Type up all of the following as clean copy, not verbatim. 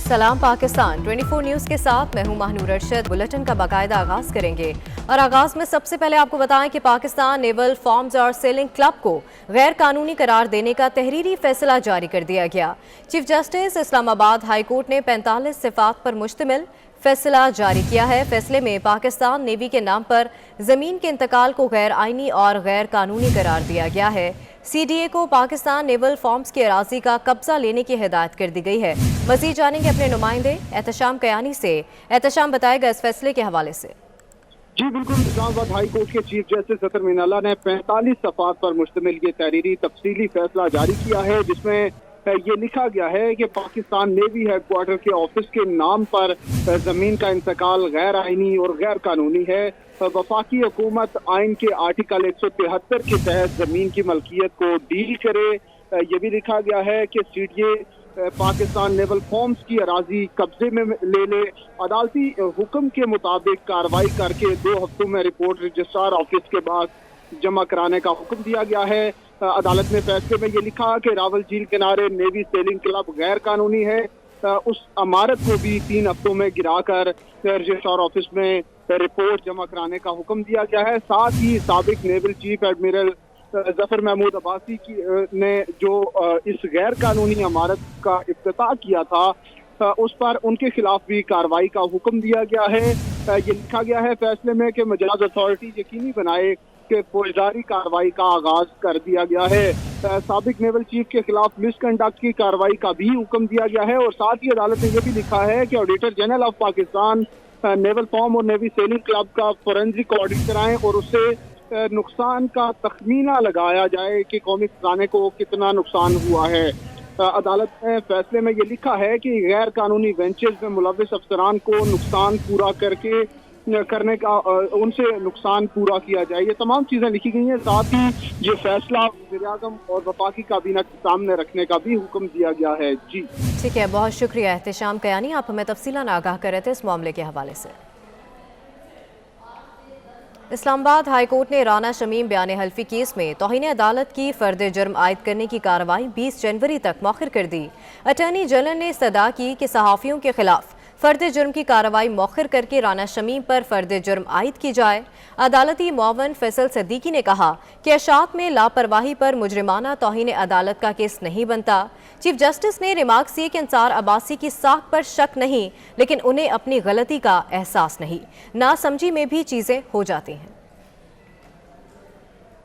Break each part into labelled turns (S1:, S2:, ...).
S1: सलाम पाकिस्तान 24 न्यूज़ के साथ मैं हूं महानूर अरशद। बुलेटिन का बाकायदा आगाज करेंगे और आगाज में सबसे पहले आपको बताएं कि पाकिस्तान नेवल फॉर्म्स और सेलिंग क्लब को गैर कानूनी करार देने का तहरीरी फैसला जारी कर दिया गया। Chief justice Islamabad high court ने 45 सिफात पर मुश्तमिल फैसला जारी किया है। फैसले में पाकिस्तान नेवी के नाम पर जमीन के इंतकाल को गैर आईनी और गैर कानूनी करार दिया गया है। CDA को पाकिस्तान नेवल फॉर्म्स की अराजी का कब्जा लेने की हिदायत कर दी गई है। मजीद जानेंगे अपने नुमाइंदे एहतशाम कयानी से। एहतशाम बताएगा इस फैसले के हवाले से।
S2: जी बिल्कुल, इस्लामाबाद हाई कोर्ट के चीफ जस्टिस अतर मीनाल्लाह ने 45 सफ़ात पर मुश्तमिल ये तहरीरी तफसीली फैसला जारी किया है, जिसमें ये लिखा गया है कि पाकिस्तान नेवी हेडक्वार्टर के ऑफिस के नाम पर जमीन का इंतकाल गैर आईनी और गैर कानूनी है। वफाकी हुकूमत आइन के आर्टिकल 173 के तहत जमीन की मलकियत को डील करे। ये भी लिखा गया है कि CDA पाकिस्तान नेवल फॉर्म्स की अराजी कब्जे में ले ले। अदालती हुक्म के मुताबिक कार्रवाई करके 2 हफ्तों में रिपोर्ट रजिस्ट्रार ऑफिस के पास जमा कराने का हुक्म दिया गया है। अदालत ने फैसले में ये लिखा कि रावल झील किनारे नेवी सेलिंग क्लब गैर कानूनी है। उस इमारत को भी 3 हफ्तों में गिराकर रजिस्ट्रार ऑफिस में रिपोर्ट जमा कराने का हुक्म दिया गया है। साथ ही साबिक naval chief admiral Zafar Mahmood Abbasi ने जो इस गैर कानूनी इमारत का इफ्तिताह किया था, उस पर उनके खिलाफ भी कार्रवाई का हुक्म दिया गया है। ये लिखा गया है फैसले में कि मजाज अथॉरिटी यकीनी बनाए कि फौजदारी कार्रवाई का आगाज कर दिया गया है। साबिक नेवल चीफ के खिलाफ मिसकंडक्ट की कार्रवाई का भी हुक्म दिया गया है। और साथ ही अदालत ने यह भी लिखा है कि auditor general of Pakistan naval form और नेवी सेलिंग क्लब का फोरेंसिक ऑडिट कराएं और उससे नुकसान का तखमीना लगाया जाए कि कौमी खजाने को कितना नुकसान हुआ है। अदालत ने फैसले में ये लिखा है कि गैर कानूनी वेंचर्स में मुलविस अफसरान को नुकसान पूरा करने का उनसे नुकसान पूरा किया जाए। ये तमाम चीज़ें लिखी गई हैं। साथ ही ये फैसला वज़ीर-ए-आज़म और वफाकी काबीना के सामने रखने का भी हुक्म दिया गया है। जी
S1: ठीक है, बहुत शुक्रिया एहतशाम कयानी, आप हमें तफसीलन आगाह कर रहे थे इस मामले के हवाले से। इस्लामाबाद हाई कोर्ट ने राना शमीम बयान हल्फी केस में तौहीन अदालत की फर्द जुर्म आयद करने की कार्रवाई 20 जनवरी तक मौखर कर दी। अटॉर्नी जनरल ने इस्तदा की कि सहाफ़ियों के खिलाफ फर्द जुर्म की कार्रवाई मौखर करके राना शमीम पर फर्द जुर्म आयद की जाए। अदालती मुआवन फैसल सद्दीकी ने कहा कि अशात में लापरवाही पर मुजरिमाना तौहीन अदालत का केस नहीं बनता। चीफ जस्टिस ने रिमार्क किए कि अंसार अब्बासी की साख पर शक नहीं, लेकिन उन्हें अपनी गलती का एहसास नहीं, नासमझी में भी चीज़ें हो जाती हैं।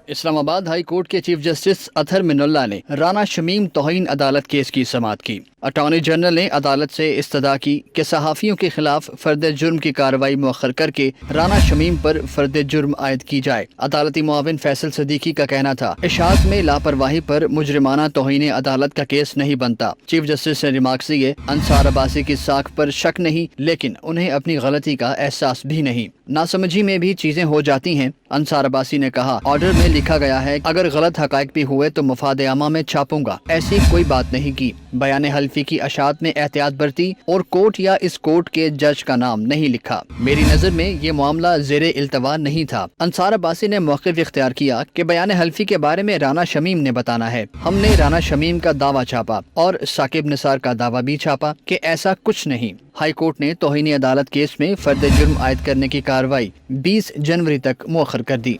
S3: इस्लामाबाद हाई कोर्ट के चीफ जस्टिस अतर मीनाल्लाह ने राना शमीम तौहीन अदालत केस की समाअत की। अटॉर्नी जनरल ने अदालत से इस्तदा की कि सहाफ़ियों के खिलाफ फर्द जुर्म की कार्रवाई मौखर करके राना शमीम पर फर्द जुर्म आयद की जाए। अदालती मुआविन फैसल सदीकी का कहना था, इशाअत में लापरवाही पर मुजरिमाना तौहीन अदालत का केस नहीं बनता। चीफ जस्टिस ने रिमार्क दिए, अंसार अब्बासी की साख पर शक नहीं, लेकिन उन्हें अपनी गलती का एहसास भी नहीं, नासमझी में भी चीजें हो जाती हैं। अंसार अब्बासी ने कहा, ऑर्डर में लिखा गया है अगर गलत हकायक भी हुए तो मफाद आमा में छापूंगा, ऐसी कोई बात नहीं की। बयान हल्फी की अशात में एहतियात बरती और कोर्ट या इस कोर्ट के जज का नाम नहीं लिखा। मेरी नजर में ये मामला ज़ेरे इल्तवा नहीं था। अंसार अब्बासी ने मौक़िफ़ इख्तियार किया कि बयान हल्फी के बारे में राना शमीम ने बताना है। हमने राना शमीम का दावा छापा और साकिब निसार का दावा भी छापा कि ऐसा कुछ नहीं। हाई कोर्ट ने तौहीन अदालत केस में फर्द जुर्म आयद करने की कार्रवाई 20 जनवरी तक मुअख्खर कर दी।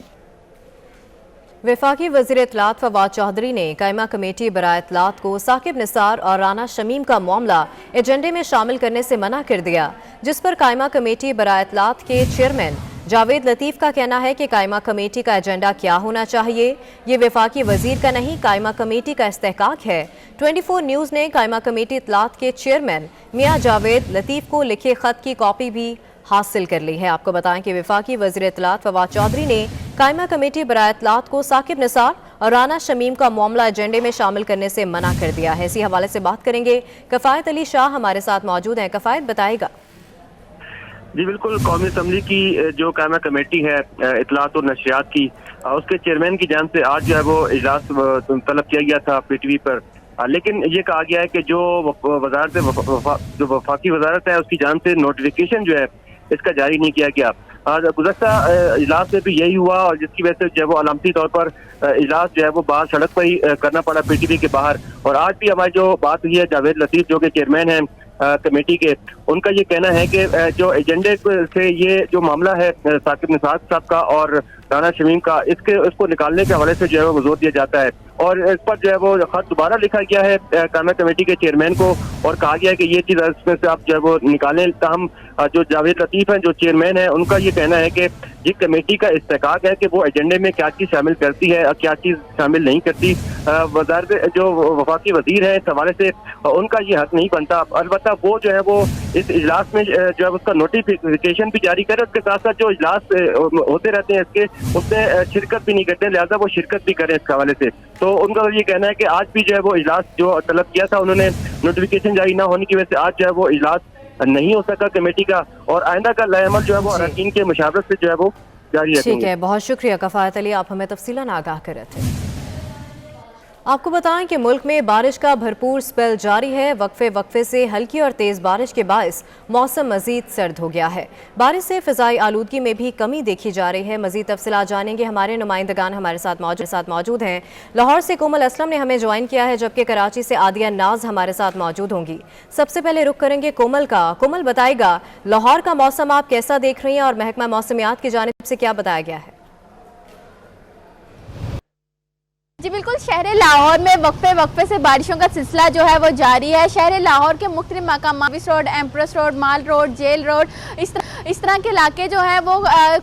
S1: वफाकी वज़ीर इत्तलात फवाद चौधरी ने कायमा कमेटी बराए इत्तलात को साकिब निसार और राना शमीम का मामला एजेंडे में शामिल करने से मना कर दिया, जिस पर कायमा कमेटी बराए इत्तलात के चेयरमैन जावेद लतीफ़ का कहना है कि कायमा कमेटी का एजेंडा क्या होना चाहिए, ये वफाकी वज़ीर का नहीं, कायमा कमेटी का इस्तेहकाक है। 24 न्यूज़ ने कायमा कमेटी इत्तलात के चेयरमैन मियाँ जावेद लतीफ़ को लिखे ख़त की कॉपी भी हासिल कर ली है। आपको बताएं कि वफाकी वज़ीर इत्तलात फवाद चौधरी ने कायमा कमेटी बराए इत्तलात को साकिब निसार और राना शमीम का मामला एजेंडे में शामिल करने से मना कर दिया है। इसी हवाले से बात करेंगे, कफ़ायत अली शाह हमारे साथ मौजूद हैं। कफ़ायत बताएगा।
S4: जी बिल्कुल, कौमी असम्बली की जो कायमा कमेटी है इत्तलात और नशरियात की, उसके चेयरमैन की जान से आज जो है वो इजलास तलब किया गया था PTV पर, लेकिन ये कहा गया है कि जो वफाकी वजारत है उसकी जान से नोटिफिकेशन जो है इसका जारी नहीं किया गया। गुज़श्ता इजलास में भी यही हुआ और जिसकी वजह से जो है वो अलामती तौर पर इजलास जो है वो बाहर सड़क पर ही करना पड़ा PTV के बाहर। और आज भी हमारी जो बात हुई है जावेद लतीफ़ जो कि चेयरमैन हैं कमेटी के, उनका ये कहना है कि जो एजेंडे से ये जो मामला है साकिब निसार साहब का और राना शमीम का, इसको निकालने के हवाले से जो है वो जोर दिया जाता है और इस पर जो है वो खत दोबारा लिखा गया है कायमा कमेटी के चेयरमैन को और कहा गया है कि ये चीज़ इसमें से आप जो है वो निकालें। ताहम जो जावेद लतीफ़ हैं जो चेयरमैन है, उनका ये कहना है कि ये कमेटी का इस्तेकाक है कि वो एजेंडे में क्या चीज़ शामिल करती है और क्या चीज़ शामिल नहीं करती। वज़ारत जो वफाकी वज़ीर है इस हवाले से उनका ये हक नहीं बनता। अलबत्ता वो जो है वो इस इजलास में जो है उसका नोटिफिकेशन भी जारी करे, उसके साथ साथ जो इजलास होते रहते हैं इसके उसमें शिरकत भी नहीं करते, लिहाजा वो शिरकत भी करें इस हवाले से। तो उनका ये कहना है कि आज भी जो है वो इजलास जो तलब किया था उन्होंने, नोटिफिकेशन जारी ना होने की वजह से आज जो है वो इजलास नहीं हो सका कमेटी का और आइंदा का लाएमल जो है वो अरकान के मुशावरत से जो है वो जारी रखेंगे।
S1: ठीक है, बहुत शुक्रिया कफायत अली, आप हमें तफसीलन आगाह कर रहे थे। आपको बताएं कि मुल्क में बारिश का भरपूर स्पेल जारी है। वक्फे से हल्की और तेज़ बारिश के बायस मौसम मजीद सर्द हो गया है। बारिश से फ़िज़ाई आलूदगी में भी कमी देखी जा रही है। मजीद तफसीलात जानेंगे, हमारे नुमाइंदगान हमारे साथ मौजूद हैं। लाहौर से कोमल असलम ने हमें ज्वाइन किया है, जबकि कराची से आदिया नाज हमारे साथ मौजूद होंगी। सबसे पहले रुख करेंगे कोमल का। कोमल, बताएगा लाहौर का मौसम आप कैसा देख रही हैं और महकमा मौसमियात की जानिब से क्या बताया गया है?
S5: जी बिल्कुल, शहर लाहौर में वक्फे से बारिशों का सिलसिला जो है वो जारी है। शहर लाहौर के मुख्तलिफ मकामात, रोड, एम्प्रेस रोड, माल रोड, जेल रोड, इस तरह के इलाके जो है वो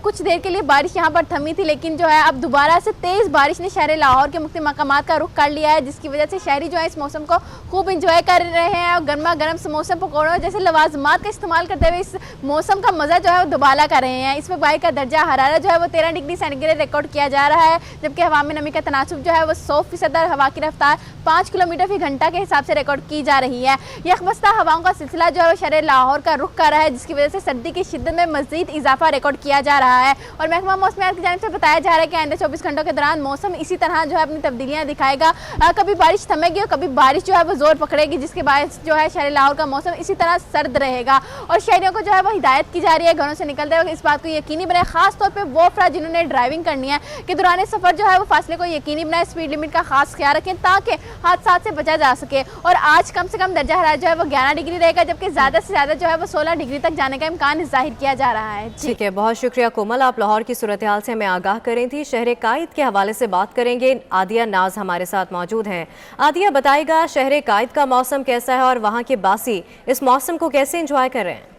S5: कुछ देर के लिए बारिश यहाँ पर थमी थी, लेकिन जो है अब दोबारा से तेज़ बारिश ने शहर लाहौर के मुख्तलिफ मकामात का रुख कर लिया है, जिसकी वजह से शहरी जो है इस मौसम को खूब इंजॉय कर रहे हैं और गर्मा गर्म समोसे पकौड़ों जैसे लवाजमात का इस्तेमाल करते हुए इस मौसम का मज़ा जो है वो दुबाला कर रहे हैं। इस वक्त का दर्जा हरारत जो है वो 13 डिग्री सेंटीग्रेड रिकॉर्ड किया जा रहा है, जबकि हवा में नमी का तनासुब जो है वो 100% हवा की रफ्तार 5 किलोमीटर फी घंटा के हिसाब से रिकॉर्ड की जा रही है। यकबस्ता हवाओं का सिलसिला जो है वो शहर लाहौर का रुख कर रहा है, जिसकी वजह से सर्दी की शिद्दत में मजीद इजाफा रिकॉर्ड किया जा रहा है और महकमा मौसमियात की जानिब से बताया जा रहा है कि आइंदा 24 घंटों के दौरान मौसम इसी तरह जो है अपनी तब्दीलियां दिखाएगा। कभी बारिश थमेगी और कभी बारिश जो है वो जोर पकड़ेगी, जिसके बायस जो है शहर लाहौर का मौसम इसी तरह सर्द रहेगा और शहरियों को जो है वो हिदायत की जा रही है घरों से निकलते वक्त इस बात को यकीनी बनाए, खास तौर पर वो अफराद जिन्होंने ड्राइविंग करनी है कि दौरान सफर जो है वो फासले को यकीनी बनाए, स्पीड लिमिट का खास ख्याल रखें ताकि हादसा से बचा जा सके। और आज कम से कम दर्जा हरारत जो है वो 11 डिग्री रहेगा, जबकि ज्यादा से ज्यादा जो है वो 16 डिग्री तक जाने का इम्कान जाहिर किया जा रहा है।
S1: ठीक है, बहुत शुक्रिया कोमल, आप लाहौर की सूरत हाल से हमें आगाह करें थी। शहर कायद के हवाले से बात करेंगे, आदिया नाज हमारे साथ मौजूद हैं। आदिया, बताएगा शहर कायद का मौसम कैसा है और वहाँ के बासी इस मौसम को कैसे एंजॉय कर रहे हैं?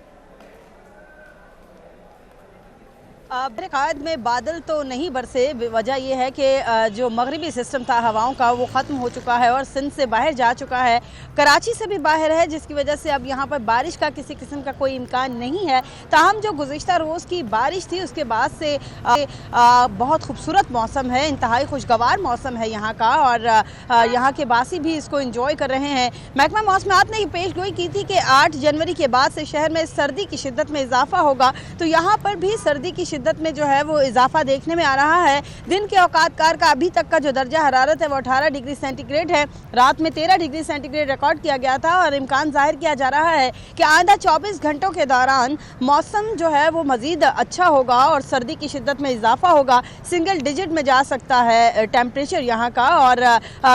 S6: कायद में बादल तो नहीं बरसे, वजह यह है कि जो मगरिबी सिस्टम था हवाओं का वो ख़त्म हो चुका है और सिंध से बाहर जा चुका है, कराची से भी बाहर है, जिसकी वजह से अब यहाँ पर बारिश का किसी किस्म का कोई इम्कान नहीं है। ताहम जो गुज़िश्ता रोज़ की बारिश थी उसके बाद से बहुत खूबसूरत मौसम है, इंतहाई खुशगवार मौसम है यहाँ का और यहाँ के बासी भी इसको इंजॉय कर रहे हैं। महकमा मौसमियात ने पेश गोई की थी कि 8 जनवरी के बाद से शहर में सर्दी की शिद्दत में इजाफा होगा, तो यहाँ पर भी सर्दी की शिद्दत में जो है वो इजाफा देखने में आ रहा है। दिन के औकात कार का अभी तक का जो दर्जा हरारत है वो 18 डिग्री सेंटीग्रेड है, रात में 13 डिग्री सेंटीग्रेड रिकॉर्ड किया गया था और इम्कान जाहिर किया जा रहा है कि आइंदा 24 घंटों के दौरान मौसम जो है वो मजीद अच्छा होगा और सर्दी की शिद्दत में इजाफा होगा। सिंगल डिजिट में जा सकता है टेम्परेचर यहाँ का और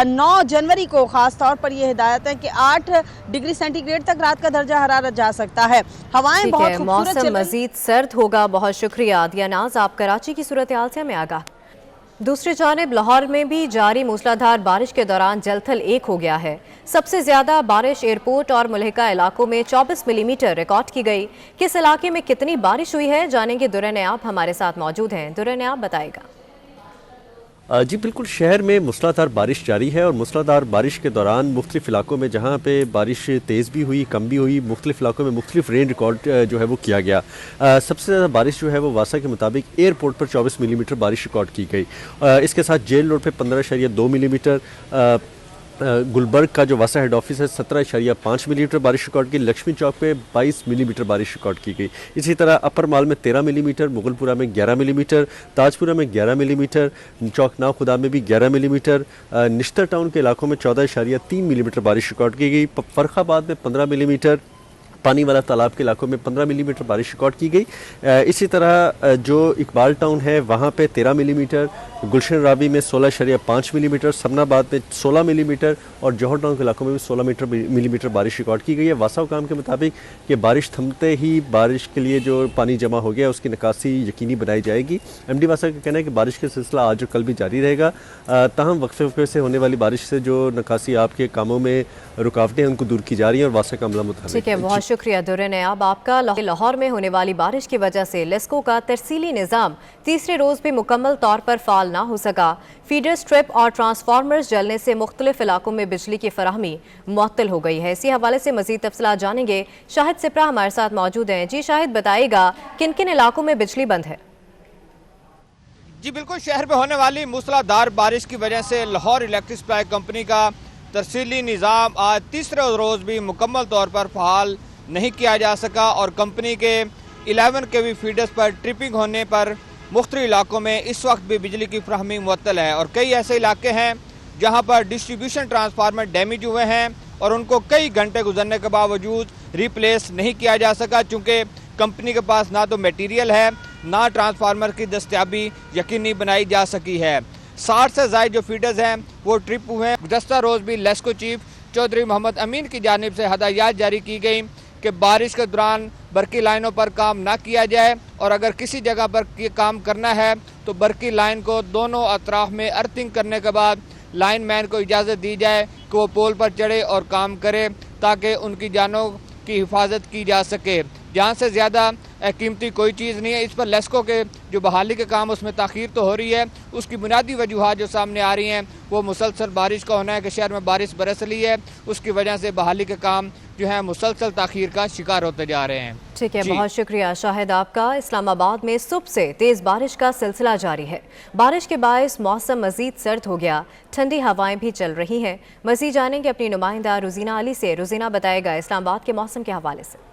S6: 9 जनवरी को ख़ास तौर पर यह हिदायत है कि 8 डिग्री सेंटीग्रेड तक रात का दर्जा हरारत जा सकता है। हवाएं बहुत खूबसूरत,
S1: मौसम मजीद सर्द होगा। बहुत शुक्रिया आदिया नाज, आप कराची की सूरत हाल से हमें आगाह। दूसरी जानिब लाहौर में भी जारी मूसलाधार बारिश के दौरान जलथल एक हो गया है। सबसे ज्यादा बारिश एयरपोर्ट और मुल्हिका इलाकों में 24 मिलीमीटर रिकॉर्ड की गई। किस इलाके में कितनी बारिश हुई है जानेंगे, दुर्र नयाब हमारे साथ मौजूद हैं। दुर्र नयाब, बताएगा।
S7: जी बिल्कुल, शहर में मूसलाधार बारिश जारी है और मूसलाधार बारिश के दौरान मुख्तलिफ इलाकों में जहाँ पे बारिश तेज़ भी हुई, कम भी हुई, मुख्तलिफ इलाकों में मुख्तलिफ रेन रिकॉर्ड जो है वो किया गया। सबसे ज़्यादा बारिश जो है वो वासा के मुताबिक एयरपोर्ट पर 24 मिलीमीटर बारिश रिकॉर्ड की गई। इसके साथ जेल रोड पर 15.2 मिलीमीटर, गुलबर्ग का जो वासा हेड ऑफिस है 17.5 मिलीमीटर बारिश रिकॉर्ड की, लक्ष्मी चौक पे 22 मिलीमीटर बारिश रिकॉर्ड की गई। इसी तरह अपर माल में 13 मिलीमीटर, मुगलपुरा में 11 मिलीमीटर, ताजपुरा में 11 मिलीमीटर, चौकना खुदा में भी 11 मिलीमीटर, निश्तर टाउन के इलाकों में 14.3 मिलीमीटर बारिश रिकॉर्ड की गई, फर्रुखाबाद में 15 मिलीमीटर, पानी वाला तालाब के इलाकों में 15 मिलीमीटर बारिश रिकॉर्ड की गई। इसी तरह जो इकबाल टाउन है वहाँ पे 13 मिलीमीटर, गुलशन रावी में 16.5 मिलीमीटर, समनाबाद में 16 मिलीमीटर और जौहर टाउन के इलाकों में भी 16 मिलीमीटर बारिश रिकॉर्ड की गई है। वासा हुकाम के मुताबिक कि बारिश थमते ही बारिश के लिए जो पानी जमा हो गया उसकी निकासी यकीनी बनाई जाएगी। एमडी वासा का कहना है कि बारिश का सिलसिला आज और कल भी जारी रहेगा। ताहम वक्फे से होने वाली बारिश से जो निकासी आपके कामों में रुकावटें उनको दूर की जा रही हैं और वासा का अमला मुताबिक।
S1: ठीक है, बहुत शुक्रिया दुर्रे नयाब आपका। लाहौर में होने वाली बारिश की वजह से लेस्को का तरसीली निज़ाम तीसरे रोज भी मुकम्मल तौर पर फाल ना हो सका। फीडर स्ट्रिप और ट्रांसफार्मर्स जलने से मुख्तलिफ इलाकों में बिजली की फराहमी मुअत्तल हो गई है। इसी हवाले से मजीद तफसीलात जानेंगे। शाहिद सिपरा हमारे साथ मौजूद हैं। जी शाहिद, बताइएगा किन किन इलाकों में बिजली बंद है?
S8: जी बिल्कुल, शहर में होने वाली मूसलाधार बारिश की वजह से लाहौर इलेक्ट्रिक सप्लाई कंपनी का तरसीली निज़ाम आज तीसरे रोज़ भी मुकम्मल तौर पर फ़ाल नहीं किया जा सका और कंपनी के 11 kV फीडर्स पर ट्रिपिंग होने पर मुख्तलिफ इलाकों में इस वक्त भी बिजली की फराहमी मुअत्तल है और कई ऐसे इलाके हैं जहां पर डिस्ट्रीब्यूशन ट्रांसफार्मर डैमेज हुए हैं और उनको कई घंटे गुजरने के बावजूद रिप्लेस नहीं किया जा सका, चूँकि कंपनी के पास ना तो मटीरियल है ना ट्रांसफार्मर की दस्तयाबी यकीनी बनाई जा सकी है। 60 से ज़ायद जो फीडर्स हैं वो ट्रिप हुए हैं। गुज़श्ता रोज़ भी लेस्को चीफ चौधरी मोहम्मद अमीन की जानिब से हदायत जारी की गई कि बारिश के दौरान बरकी लाइनों पर काम ना किया जाए और अगर किसी जगह पर काम करना है तो बरकी लाइन को दोनों अतराफ में अर्थिंग करने के बाद लाइन मैन को इजाज़त दी जाए कि वो पोल पर चढ़े और काम करे ताकि उनकी जानों की हिफाजत की जा सके। जहाँ से ज़्यादा कीमती कोई चीज़ नहीं है। इस पर लेस्को के जो बहाली के काम उसमें ताख़ीर तो हो रही है, उसकी बुनियादी वजूहात जो सामने आ रही हैं वो मुसलसल बारिश का होना है कि शहर में बारिश बरस रही है, उसकी वजह से बहाली के काम जो है मुसलसल ताख़ीर का शिकार होते जा रहे हैं।
S1: ठीक है, बहुत शुक्रिया शाहिद आपका। इस्लामाबाद में सुबह से तेज़ बारिश का सिलसिला जारी है। बारिश के बायस मौसम मज़ीद सर्द हो गया, ठंडी हवाएं भी चल रही हैं। मज़ीद जानेंगे अपनी नुमाइंदा रुजीना अली से। रुजीना, बताएगा इस्लामाबाद के मौसम के हवाले से।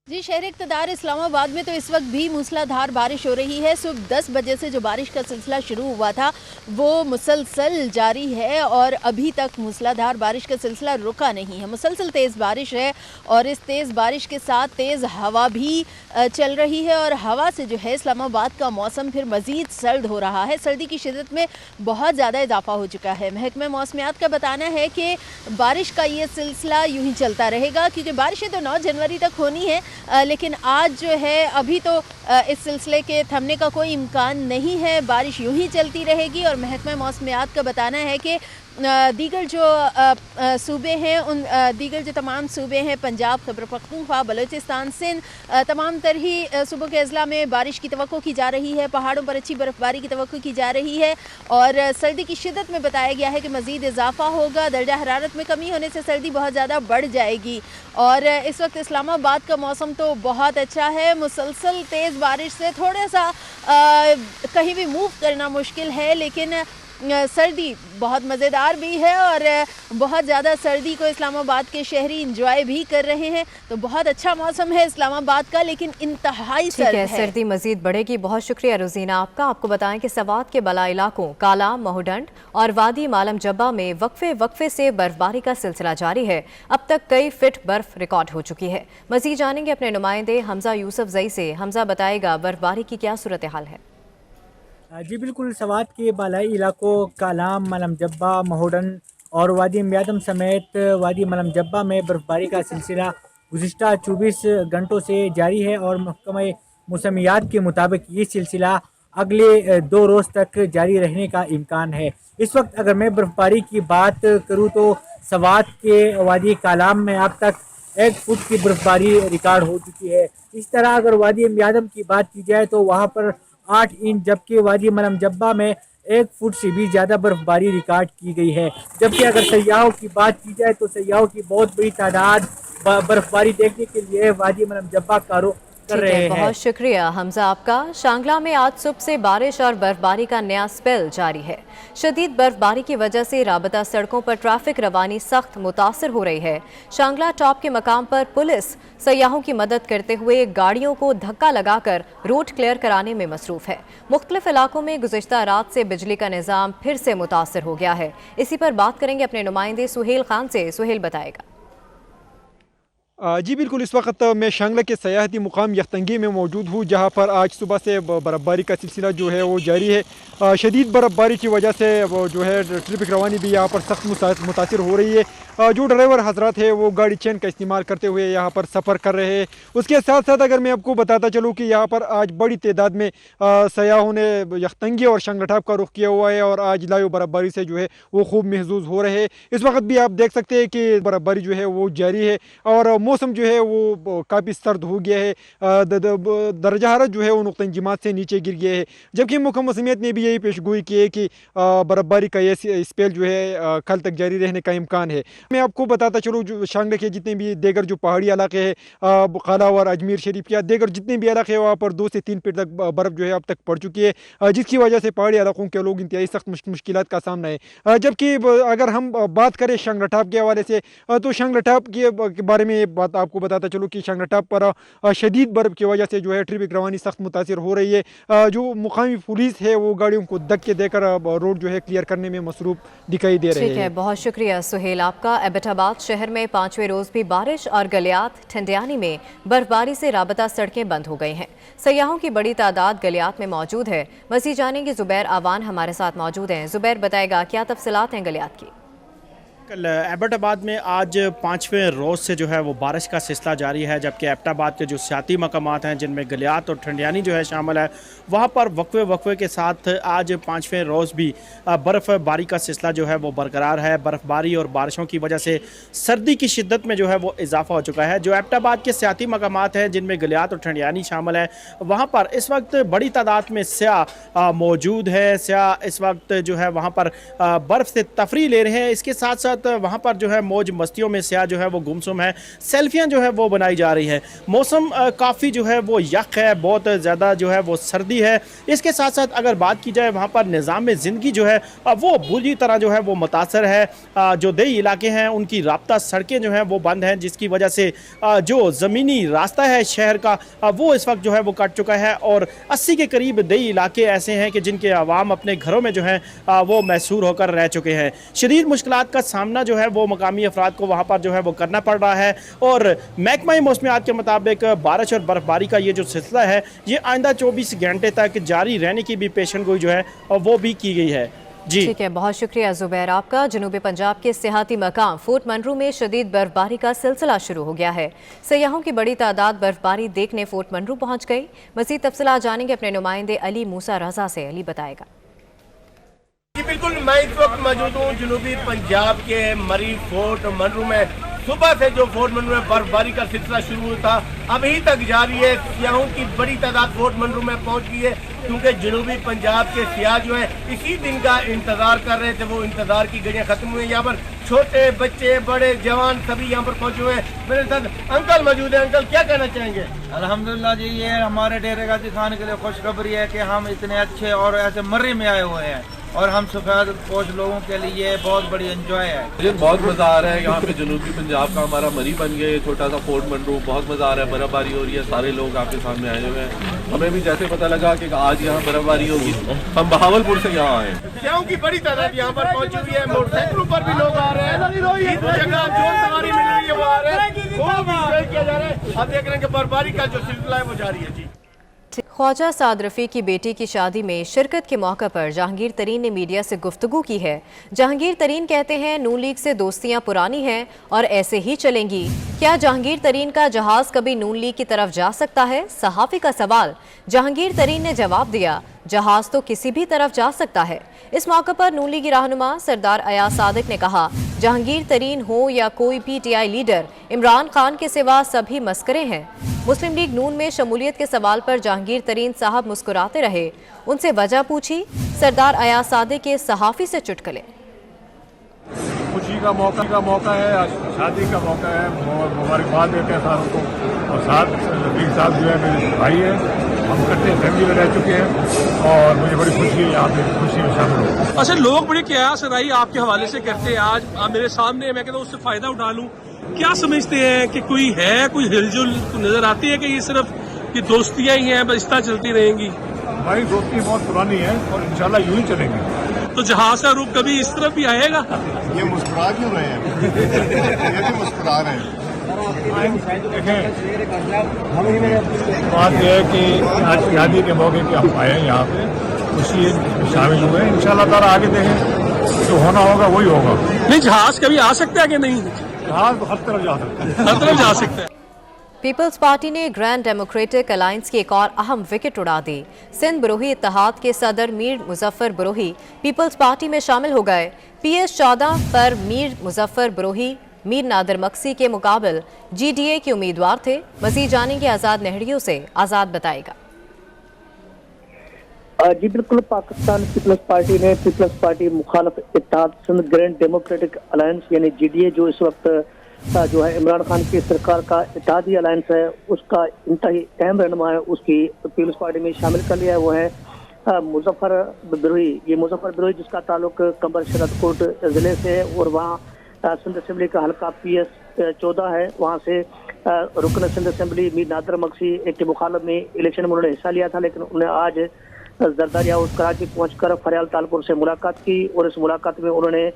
S5: जी, शहर इक़्तिदार इस्लामाबाद में तो इस वक्त भी मूसलाधार बारिश हो रही है। सुबह 10 बजे से जो बारिश का सिलसिला शुरू हुआ था वो मुसलसल जारी है और अभी तक मूसलाधार बारिश का सिलसिला रुका नहीं है। मुसलसल तेज़ बारिश है और इस तेज़ बारिश के साथ तेज़ हवा भी चल रही है और हवा से जो है इस्लामाबाद का मौसम फिर मज़ीद सर्द हो रहा है। सर्दी की शिद्दत में बहुत ज़्यादा इजाफा हो चुका है। महकमे मौसमियात का बताना है कि बारिश का ये सिलसिला यूँ ही चलता रहेगा क्योंकि बारिशें तो 9 जनवरी तक होनी है, लेकिन आज जो है अभी तो इस सिलसिले के थमने का कोई इम्कान नहीं है। बारिश यूं ही चलती रहेगी और महकमा मौसमियात का बताना है कि दीगर जो सूबे हैं उन दीगर जो तमाम सूबे हैं पंजाब, खैबर पख्तूनख्वा, बलूचिस्तान, सिंध, तमाम तरह ही सूबों के अजला में बारिश की तवक्को की जा रही है। पहाड़ों पर अच्छी बर्फ़बारी की तवक्को की जा रही है और सर्दी की शिद्दत में बताया गया है कि मज़ीद इजाफा होगा। दर्जा हरारत में कमी होने से सर्दी बहुत ज़्यादा बढ़ जाएगी और इस वक्त इस्लामाबाद का मौसम तो बहुत अच्छा है। मुसलसल तेज़ बारिश से थोड़ा सा कहीं भी मूव करना मुश्किल है, लेकिन सर्दी बहुत मज़ेदार भी है और बहुत ज़्यादा सर्दी को इस्लामाबाद के शहरी इंजॉय भी कर रहे हैं। तो बहुत अच्छा मौसम है इस्लामाबाद का, लेकिन इंतहाई सर्द है।
S1: सर्दी मज़ीद बढ़ेगी। बहुत शुक्रिया रुजीना आपका। आपको बताएं कि सवात के बला इलाकों काला, महूडंड और वादी मालम जब्बा में वक्फे से बर्फबारी का सिलसिला जारी है। अब तक कई फिट बर्फ रिकॉर्ड हो चुकी है। मज़ीद जानेंगे अपने नुमाइंदे हमजा यूसुफ जई से। हमजा, बताएगा बर्फबारी की क्या सूरत हाल है?
S9: जी बिल्कुल, सवात के बालाई इलाकों कालाम, मलम जब्बा, महूडन और वादी म्यादम समेत वादी मलम जब्बा में बर्फ़बारी का सिलसिला गुज़िश्ता 24 घंटों से जारी है और महकमा मौसमियात के मुताबिक ये सिलसिला अगले 2 रोज़ तक जारी रहने का इम्कान है। इस वक्त अगर मैं बर्फ़बारी की बात करूँ तो सवात के वादी कालाम में अब तक 1 फुट की बर्फ़बारी रिकॉर्ड हो चुकी है। इस तरह अगर वादी म्यादम की बात की जाए तो वहाँ पर 8 इंच, जबकि वादी मलम जब्बा में 1 फुट से भी ज़्यादा बर्फबारी रिकॉर्ड की गई है। जबकि अगर सयाहों की बात की जाए तो सयाहों की बहुत बड़ी तादाद बर्फबारी देखने के लिए वादी मलम जब्बा का रुख कर रहे हैं।
S1: बहुत शुक्रिया हमजा आपका। शांगला में आज सुबह से बारिश और बर्फबारी का नया स्पेल जारी है। शदीद बर्फबारी की वजह से राबता सड़कों पर ट्रैफिक रवानी सख्त मुतासर हो रही है। शांगला टॉप के मकाम पर पुलिस सयाहों की मदद करते हुए गाड़ियों को धक्का लगाकर रोड क्लियर कराने में मसरूफ है। मुख्तलिफ इलाकों में गुज़िश्ता रात से बिजली का निज़ाम फिर से मुतासर हो गया है। इसी पर बात करेंगे अपने नुमाइंदे सुहेल खान से। सुहेल, बताएगा।
S10: जी बिल्कुल, इस वक्त मैं शांगला के सयाहती मुकाम यख्तंगी में मौजूद हूँ, जहाँ पर आज सुबह से बर्फ़बारी का सिलसिला जो है वो जारी है। शदीद बर्फ़बारी की वजह से वो जो है ट्रैफिक रवानी भी यहाँ पर सख्त मुतासिर हो रही है। जो ड्राइवर हजरात है वो गाड़ी चेन का इस्तेमाल करते हुए यहाँ पर सफ़र कर रहे हैं। उसके साथ साथ अगर मैं आपको बताता चलूँ कि यहाँ पर आज बड़ी तादाद में सयाहों ने यख्तंगी और शांगला का रुख किया हुआ है और आज लाइव बर्फ़बारी से जो है वो खूब महसूस हो रहे हैं। इस वक्त भी आप देख सकते हैं कि बर्फ़बारी जो है वो जारी है और मौसम जो है वो काफ़ी सर्द हो गया है। दर्जा हरारत जो है वो नुक़्ता इंजमात से नीचे गिर गया है, जबकि महकमा मौसमियत ने भी यही पेशगोई की है कि बर्फ़बारी का ये स्पेल जो है कल तक जारी रहने का इम्कान है। मैं आपको बताता चलूँ जो शांगला के जितने भी देगर जो पहाड़ी इलाके हैं, क़ाला और अजमेर शरीफ या देगर जितने भी इलाके हैं वहाँ पर 2 से 3 फीट तक बर्फ़ जो है अब तक पड़ चुकी है, जिसकी वजह से पहाड़ी इलाकों के लोग इंतहाई सख्त मुश्किलात का सामना है। जबकि अगर हम बात करें शांगला के हवाले से तो शांगला के बारे में बात आपको बताता चलूँ कि शांगला पर शदीद बर्फ़ की वजह से जो है ट्रैफिक रवानी सख्त मुतासिर हो रही है। जो मुकामी पुलिस है वो गाड़ियों को धक्के देकर रोड जो है क्लियर करने में मसरूफ़ दिखाई दे रहे हैं।
S1: ठीक है, बहुत शुक्रिया सुहेल आपका। एबटाबाद शहर में 5वें रोज़ भी बारिश और गलियात ठंडियानी में बर्फबारी से राबता सड़कें बंद हो गई हैं। सयाहों की बड़ी तादाद गलियात में मौजूद है। मज़ीद जानेंगे, ज़ुबैर आवान हमारे साथ मौजूद हैं। ज़ुबैर बताएगा क्या तफसीलात हैं गलियात की।
S11: एबटाबाद में आज 5वें रोज़ से जो है वो बारिश का सिलसिला जारी है, जबकि एबटाबाद के जो सियाती मकामात हैं जिनमें गलियात और ठंडियानी जो है शामिल है, वहाँ पर वक्फे के साथ आज 5वें रोज़ भी बर्फ़बारी का सिलसिला जो है वो बरकरार है। बर्फ़बारी और बारिशों की वजह से सर्दी की शिद्दत में जो है वो इजाफा हो चुका है। जो एबटाबाद के सियाती मकामात हैं जिनमें गलियात और ठंडियानी शामिल है, वहाँ पर इस वक्त बड़ी तादाद में स्याह मौजूद है। स्याह इस वक्त जो है वहाँ पर बर्फ़ से तफरी ले रहे हैं। इसके साथ साथ वहाँ पर जो है मौज मस्तियों में स्याह जो है वो गुमसुम है, सेल्फियाँ जो है वो बनाई जा रही हैं। मौसम काफ़ी जो है वो यक है, बहुत ज़्यादा जो है वो सर्दी है। इसके साथ साथ अगर बात की जाए वहाँ पर निज़ाम ज़िंदगी जो है वो बुरी तरह जो है वो मुतासर है। जो देही इलाके हैं उनकी राब्ता सड़कें जो हैं वो बंद हैं, जिसकी वजह से जो ज़मीनी रास्ता है शहर का वो इस वक्त जो है वो कट चुका है और 80 के करीब देही इलाके ऐसे हैं कि जिनके अवाम अपने घरों में जो है वो मैसूर होकर रह चुके हैं। शदीद मुश्किलात का सामना जो है वो मकामी अफराद को वहाँ पर जो है वो करना पड़ रहा है और महकमा मौसमियात के मुताबिक बारिश और बर्फबारी का ये जो सिलसिला है ये आइंदा 24 घंटे तक जारी रहने की भी पेशनगोई जो है वो भी की गई है। जी
S1: ठीक है, बहुत शुक्रिया ज़ुबैर आपका। जनूबी पंजाब के सियाती मकाम फोर्ट मनरू में शदीद बर्फबारी का सिलसिला शुरू हो गया है। सयाहों की बड़ी तादाद बर्फबारी देखने फोर्ट मनरू पहुँच गई। मज़ीद तफसीलात जानेंगे अपने नुमाइंदे अली मूसा रजा से। अली बताएगा।
S12: बिल्कुल, मैं इस वक्त मौजूद हूँ जनूबी पंजाब के मरी फोर्ट मनरू में। सुबह से जो फोर्ट मनरू में बर्फबारी का सिलसिला शुरू हुआ था अभी तक जारी है। सियाहों की बड़ी तादाद फोर्ट मनरू में पहुंच गई है, क्योंकि जनूबी पंजाब के सियाह जो है इसी दिन का इंतजार कर रहे थे। वो इंतजार की घड़ियां खत्म हुई हैं। यहाँ पर छोटे बच्चे बड़े जवान सभी यहाँ पर पहुंचे हुए हैं। मेरे साथ अंकल मौजूद है। अंकल क्या कहना चाहेंगे?
S13: अल्हम्दुलिल्लाह जी, ये हमारे डेरे का दिखाने के लिए खुशखबरी है कि हम इतने अच्छे और ऐसे मर्रे में आए हुए हैं और हम सफेद पोश लोगों के लिए बहुत बड़ी एंजॉय है।
S14: मुझे बहुत मज़ा आ रहा है। यहाँ पे जनूबी पंजाब का हमारा मरी बन गया, छोटा सा फोर्ट मनरू। बहुत मज़ा आ रहा है, बर्फबारी हो रही है, सारे लोग आपके सामने आए हुए हैं। हमें भी जैसे पता लगा कि आज यहाँ बर्फबारी होगी, हम बहावलपुर से यहाँ आए।
S12: सियाहों की बड़ी तादाद यहाँ पर पहुंची हुई है। मोटरसाइकिलों पर भी लोग आ रहे हैं, जगह जो सवारी मिल रही है वो आ रहे हैं, वो भी एंजॉय किया जा रहा है। आप देख रहे हैं कि बर्फबारी का जो सिलसिला है वो जारी है। जी
S1: ख्वाजा साद रफ़ी की बेटी की शादी में शिरकत के मौके पर जहांगीर तरीन ने मीडिया से गुफ्तगू की है। जहांगीर तरीन कहते हैं नून लीग से दोस्तियां पुरानी हैं और ऐसे ही चलेंगी। क्या जहांगीर तरीन का जहाज कभी नून लीग की तरफ जा सकता है? सहाफ़ी का सवाल। जहांगीर तरीन ने जवाब दिया, जहाज तो किसी भी तरफ जा सकता है। इस मौके पर नून लीगी रहनुमा सरदार अयाज सादिक ने कहा, जहांगीर तरीन हो या कोई पीटीआई लीडर, इमरान खान के सिवा सभी मस्करे हैं। मुस्लिम लीग नून में शमूलियत के सवाल पर जहांगीर तरीन साहब मुस्कुराते रहे। उनसे वजह पूछी। सरदार अयाज सादिक के सहाफ़ी से चुटकुले।
S15: खुशी का मौका है, आज शादी का मौका है, मुबारकबाद देते हैं सारों को। और साथ रफीक साहब जो है मेरे भाई हैं, हम करते फैमिली में रह चुके हैं और मुझे बड़ी खुशी है यहाँ पे खुशी में शामिल हो।
S16: अच्छा, लोग बड़ी कयास राई आपके हवाले से करते हैं। आज मेरे सामने, मैं कहता हूँ उससे फायदा उठा लूँ। क्या समझते हैं कि कोई है, कोई हिलजुल नजर आती है कि ये सिर्फ ये दोस्तियाँ ही हैं, बस इस तरह चलती रहेंगी?
S15: हमारी दोस्ती बहुत पुरानी है और इंशाल्लाह यूं ही चलेंगी।
S16: तो जहाज का रुख कभी इस तरफ भी आएगा?
S15: ये मुस्कुरा क्यों रहे हैं? ये भी मुस्कुरा रहे हैं। बात यह है कि आज शादी के मौके पे हम आए हैं यहाँ पे, उसी शामिल हुए। इंशाल्लाह ताला आगे देखें, जो होना होगा वही होगा।
S16: नहीं, जहाज कभी आ सकता है कि नहीं?
S15: जहाज हर तरफ जा सकता है,
S16: हर तरफ जा सकता है।
S1: पीपल्स पार्टी ने ग्रैंड डेमोक्रेटिक अलायंस की एक और अहम विकेट उड़ा दी। सिंध बरोही इत्तेहाद के सदर मीर मुजफ्फर बरोही पीपल्स पार्टी में शामिल हो गए। PS-14 पर मीर मुजफ्फर बरोही मीर नादिर मक्सी के मुकाबले GDA के उम्मीदवार थे। मजीद जानेंगे आज़ाद नेहड़ियों से, आज़ाद बताएगा।
S17: जी बिल्कुल, पाकिस्तान पीपल्स पार्टी ने पीपल्स पार्टी मुखालिफ इत्तेहाद सिंध ग्रैंड डेमोक्रेटिक अलायंस यानी GDA, जो इस वक्त जो है इमरान खान की सरकार का इत्तेहादी अलायंस है, उसका इंतहाई अहम रहनुमा है, उसकी पीपल्स पार्टी में शामिल कर लिया है। वो है मुजफ्फर बरोही। ये मुजफ्फर बरोही जिसका ताल्लुक कंबर शरदकोट ज़िले से है और वहाँ सिंध असेंबली का हल्का PS-14 है। वहाँ से रुकन सिंध असेंबली मीर नादिर मक्सी के मुखालिफ में इलेक्शन में उन्होंने हिस्सा लिया था, लेकिन उन्होंने आज जरदारी हाउस कराची पहुँचकर फरियाल तालपुर से मुलाकात की और इस मुलाकात में उन्होंने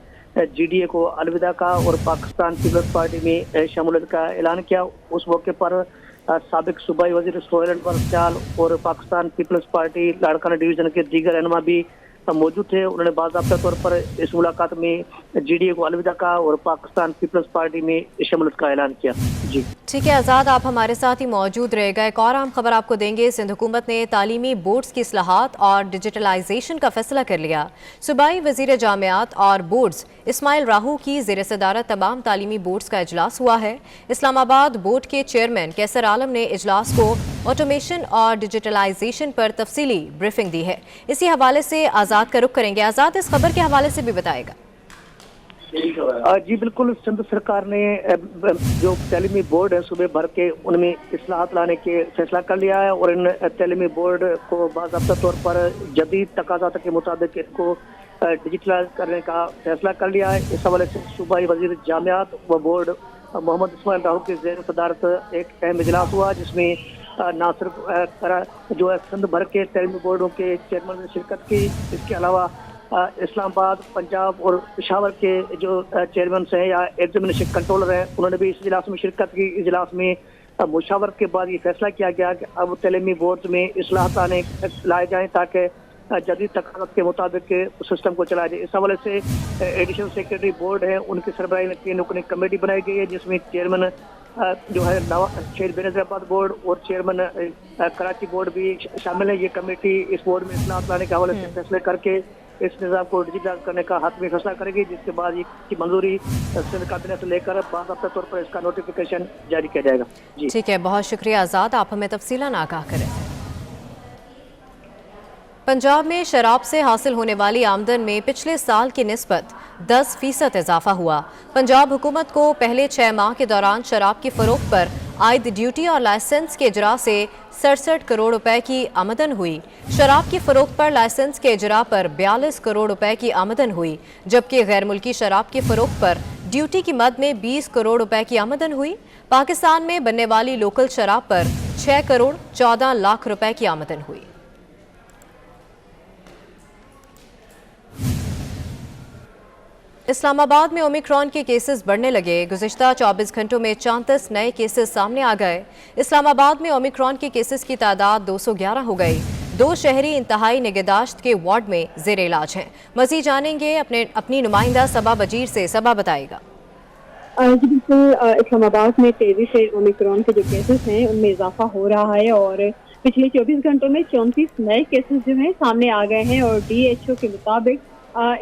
S17: GDA को अलविदा कहा और पाकिस्तान पीपल्स पार्टी में शमूलियत का ऐलान किया। उस मौके पर साबिक सूबाई वजीर सोहेल अनवर सियाल और Pakistan peoples party Larkana division के दीगर रहनुमा भी मौजूद थे। उन्होंने बाज़ाब्ता तौर पर इस मुलाकात में GDA को अलविदा कहा और पाकिस्तान पीपल्स पार्टी में शमूलियत का ऐलान किया। जी
S1: ठीक है आज़ाद, आप हमारे साथ ही मौजूद रहेगा। एक और अहम खबर आपको देंगे। सिंध हुकूमत ने तालीमी बोर्ड्स की इस्लाहात और डिजिटलाइजेशन का फैसला कर लिया। सूबाई वजीर जामियात और बोर्ड्स इस्माइल राहू की ज़ेर सदारत तमाम तालीमी बोर्ड्स का इजलास हुआ है। इस्लामाबाद बोर्ड के चेयरमैन कैसर आलम ने इजलास को ऑटोमेशन और डिजिटलाइजेशन पर तफसीली ब्रीफिंग दी है। इसी हवाले से आज़ाद का रुख करेंगे। आज़ाद इस खबर के हवाले से भी बताएगा।
S17: जी बिल्कुल, सिंध सरकार ने जो तालीमी बोर्ड है सूबे भर के, उनमें इस्लाहात लाने के फैसला कर लिया है और इन तालीमी बोर्ड को बाज़ाब्ता तौर पर जदीद तकाज़ा के मुताबिक इनको डिजिटलाइज करने का फैसला कर लिया है। इस हवाले से सूबाई वजीर जामियात व बोर्ड मोहम्मद इस्माइल राहू की ज़ेर सदारत एक अहम इजलास हुआ, जिसमें ना सिर्फ जो है सिंध भर के तालीमी बोर्डों के चेयरमैन ने शिरकत की, इसके अलावा इस्लामाबाद, पंजाब और पेशावर के जो चेयरमैन हैं या एग्जामिनेशन कंट्रोलर हैं, उन्होंने भी इस इजलास में शिरकत की। इजलास में मुशावरत के बाद ये फैसला किया गया कि अब तालीमी बोर्ड में इस्लाहात लाए जाएँ ताकि जदीद तकाज़त के मुताबिक सिस्टम को चलाया जाए। इस हवाले से एडिशनल सेक्रेटरी बोर्ड है, उनकी सरबराही में 3 रुकनी कमेटी बनाई गई है, जिसमें चेयरमैन जो है शेर बेनज़ीराबाद बोर्ड और चेयरमैन कराची बोर्ड भी शामिल है। ये कमेटी इस बोर्ड में इस्लाहात लाने के हवाले से फैसले करके इस निज़ाम को डिजिटलाइज करने का हाथ में फैसला करेगी, जिसके बाद इसकी मंजूरी सिंध कैबिनेट से लेकर बाज़ाब्ता तौर पर इसका नोटिफिकेशन जारी किया जाएगा। जी
S1: ठीक है, बहुत शुक्रिया आज़ाद, आप हमें तफसीलन आगाह करें। पंजाब में शराब से हासिल होने वाली आमदन में पिछले साल की निस्बत 10% इजाफा हुआ। पंजाब हुकूमत को पहले 6 माह के दौरान शराब की फरोख्त पर आयद ड्यूटी और लाइसेंस के इजरा से 67 करोड़ रुपए की आमदन हुई। शराब की फरोख्त पर लाइसेंस के इजरा पर 42 करोड़ रुपए की आमदन हुई, जबकि गैर मुल्की शराब की फरोख्त पर ड्यूटी की मद में 20 करोड़ रुपए की आमदन हुई। पाकिस्तान में बनने वाली लोकल शराब पर 6 करोड़ 14 लाख रुपए की आमदन हुई। इस्लामाबाद में ओमिक्रॉन के केसेस बढ़ने लगे। गुज़िश्ता 24 घंटों में 34 नए केसेस सामने आ गए। इस्लामाबाद में ओमिक्रॉन के केसेस की तादाद 211 हो गई। 2 शहरी इंतहाई निगहदाश्त के वार्ड में ज़ेर इलाज हैं। मज़ीद जानेंगे अपनी नुमाइंदा सबा बजीर से। सबा बताएगा।
S18: जी बिल्कुल, इस्लामाबाद में तेजी से ओमिक्रॉन के जो केसेस हैं उनमें इजाफा हो रहा है और पिछले 24 घंटों में 34 नए केसेस जो हैं सामने आ गए हैं और DHO के मुताबिक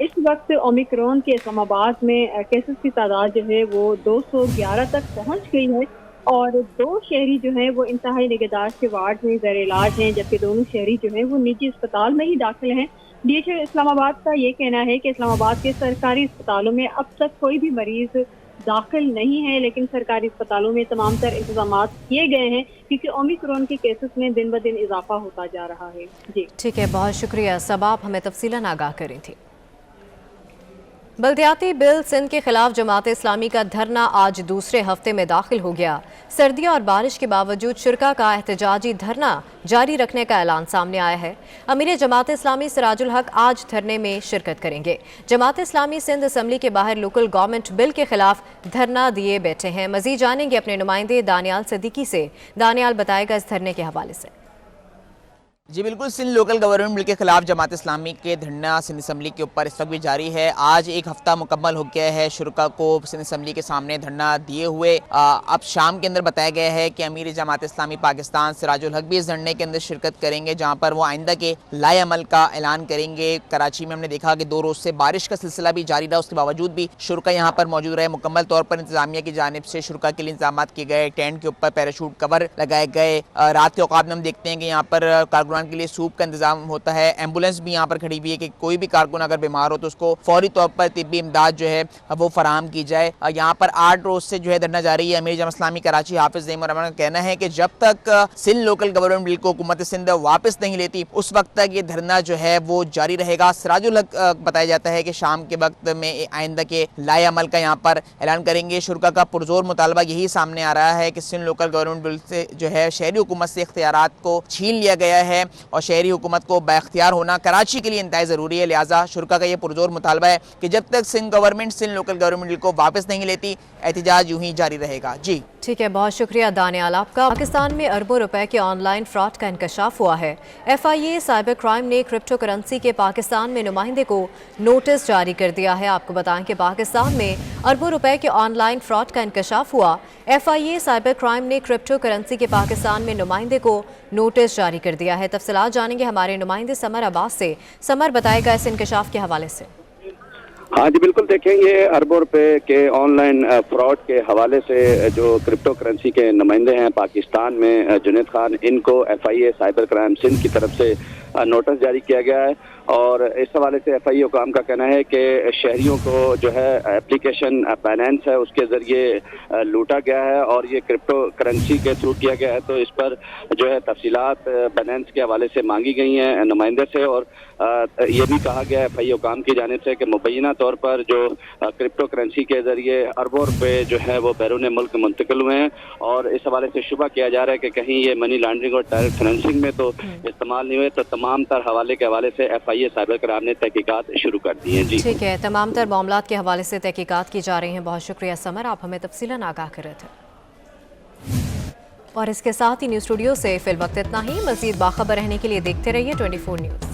S18: इस वक्त ओमिक्रॉन के इस्लामाबाद में केसेस की तादाद जो है वो 211 तक पहुंच गई है और 2 शहरी जो हैं वो इंतहाई निगहदाश्त के वार्ड में ज़ेर इलाज हैं, जबकि दोनों शहरी जो हैं वो निजी अस्पताल में ही दाखिल हैं। DHO इस्लामाबाद का ये कहना है कि इस्लामाबाद के सरकारी अस्पतालों में अब तक कोई भी मरीज़ दाखिल नहीं है, लेकिन सरकारी अस्पतालों में तमाम तर इंतजाम किए गए हैं क्योंकि ओमिक्रॉन के केसेस में दिन ब दिन इजाफा होता जा रहा है। जी
S1: ठीक है, बहुत शुक्रिया सबा, आप हमें तफसीलन आगाह करें थी। बल्दियाती बिल सिंध के खिलाफ जमात इस्लामी का धरना आज दूसरे हफ्ते में दाखिल हो गया। सर्दियों और बारिश के बावजूद शुरका का एहतजाजी धरना जारी रखने का ऐलान सामने आया है। अमीर जमात इस्लामी सिराजुल हक आज धरने में शिरकत करेंगे। जमात इस्लामी सिंध असम्बली के बाहर लोकल गवर्नमेंट बिल के खिलाफ धरना दिए बैठे हैं। मजीद जानेंगे अपने नुमाइंदे दानियाल सदीकी से। दानियाल बताएगा इस धरने के हवाले से।
S19: जी बिल्कुल, सिंध लोकल गवर्नमेंट बिल के खिलाफ जमात इस्लामी के धरना सिंध असम्बली के ऊपर इस वक्त भी जारी है। आज एक हफ्ता मुकम्मल हो गया है शुरका को सिंध असम्बली के सामने धरना दिए हुए। अब शाम के अंदर बताया गया है कि अमीर जमात इस्लामी पाकिस्तान सिराजुल हक भी इस धरने के अंदर शिरकत करेंगे, जहाँ पर वो आइंदा के लाए अमल का ऐलान करेंगे। कराची में हमने देखा कि 2 रोज़ से बारिश का सिलसिला भी जारी रहा, उसके बावजूद भी शुरका यहाँ पर मौजूद रहे। मुकम्मल तौर पर इंतजामिया की जानिब से शुरका के लिए इंतजाम किए गए। टेंट के ऊपर पैराशूट कवर लगाए गए। रात के औकात में हम देखते हैं कि यहाँ पर कारकुनान के लिए सूप का इंतजाम होता है। एम्बुलेंस भी यहाँ पर खड़ी हुई है कि कोई भी कारकुन अगर बीमार हो तो उसको फौरी तौर पर तिब्बी इमदाद जो है वो फराहम की जाए। यहाँ पर 8 रोज से जो है धरना जारी है। अमीर जमात इस्लामी कराची हाफिज ज़हीम रहमान का कहना है कि जब तक सिंध लोकल गवर्नमेंट बिल को हुकूमत सिंध वापस नहीं लेती उस वक्त तक ये धरना जो है वो जारी रहेगा। सिराजुल हक बताया जाता है कि शाम के वक्त में आइंदा के लाए अमल का यहाँ पर ऐलान करेंगे। शुरका का पुरजोर मुतालबा यही सामने आ रहा है कि सिंध लोकल गवर्नमेंट बिल से जो है शहरी हुकूमत से इख्तियारात को छीन लिया गया है और शहरी हुकूमत को बाख्तियार होना कराची के लिए इंतहाई ज़रूरी है। लिहाजा शुरका का ये पुरजोर मुतालबा है कि जब तक Sindh government Sindh local government bill को वापस नहीं लेती एहतजाज यूं ही जारी रहेगा। जी
S1: ठीक है, बहुत शुक्रिया दानियाल आपका। पाकिस्तान में अरबों रुपए के ऑनलाइन फ्रॉड का इंकशाफ हुआ है। FIA साइबर क्राइम ने क्रिप्टो करेंसी के पाकिस्तान में नुमाइंदे को नोटिस जारी कर दिया है। आपको बताएं कि पाकिस्तान में अरबों रुपए के ऑनलाइन फ्रॉड का इंकशाफ हुआ। FIA साइबर क्राइम ने क्रिप्टो करेंसी के पाकिस्तान में नुमाइंदे को नोटिस जारी कर दिया है। तफसीलात जानेंगे हमारे नुमाइंदे समर अब्बास से। समर बताएगा इस इंकशाफ के हवाले से।
S20: हाँ जी बिल्कुल, देखें ये अरबों रुपए के ऑनलाइन फ्रॉड के हवाले से जो क्रिप्टो करेंसी के नुमाइंदे हैं पाकिस्तान में जुनैद खान, इनको FIA साइबर क्राइम सिंध की तरफ से नोटिस जारी किया गया है। और इस हवाले से FIA हुकाम का कहना है कि शहरियों को जो है एप्लीकेशन फाइनेंस है उसके ज़रिए लूटा गया है और ये क्रिप्टो करेंसी के थ्रू किया गया है। तो इस पर जो है तफसीलात फाइनेंस के हवाले से मांगी गई हैं नुमाइंदे से। और ये भी कहा गया है FIA हुकाम की जानिब से कि मुबैना तौर पर जो क्रिप्टो करेंसी के ज़रिए अरबों रुपये जो है वो बैरून मुल्क मुंतकिल हुए हैं और इस हवाले से शुबा किया जा रहा है कि कहीं ये मनी लॉन्ड्रिंग और डायरेक्ट फाइनेंसिंग में तो इस्तेमाल नहीं हुए। तो तमाम तर हवाले के हवाले से FIA साइबर क्राइम ने तहकीकात शुरू कर दी हैं। जी
S1: ठीक है, तमाम तर मामलात के हवाले से तहकीकात की जा रही हैं। बहुत शुक्रिया समर, आप हमें तफसीलन आगाह कर रहे थे। और इसके साथ ही न्यूज़ स्टूडियो से फिल वक्त इतना ही। मज़ीद बाखबर रहने के लिए देखते रहिए 24 न्यूज़।